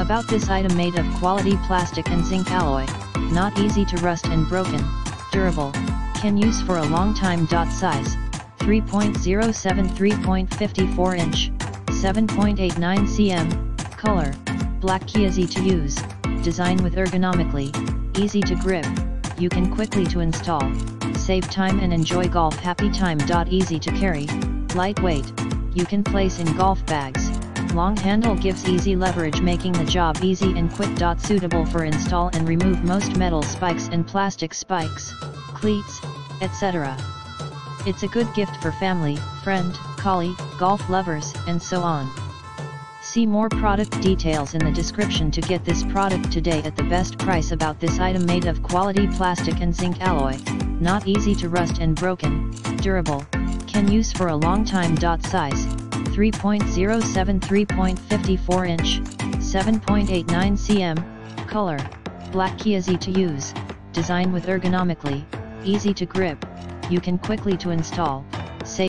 About this item: made of quality plastic and zinc alloy, not easy to rust and broken, durable, can use for a long time. Size 3.07 3.54 inch, 7.89 cm, color black, easy to use, design with ergonomically, easy to grip, you can quickly to install, save time and enjoy golf happy time. Easy to carry, lightweight, you can place in golf bags, long handle gives easy leverage making the job easy and quick. Suitable for install and remove most metal spikes and plastic spikes, cleats, etc. It's a good gift for family, friend, colleague, golf lovers, and so on. See more product details in the description to get this product today at the best price. About this item: made of quality plastic and zinc alloy, not easy to rust and broken, durable, can use for a long time. Size 3.07 3.54 inch, 7.89 cm, color black, easy to use, design with ergonomically, easy to grip, you can quickly to install, save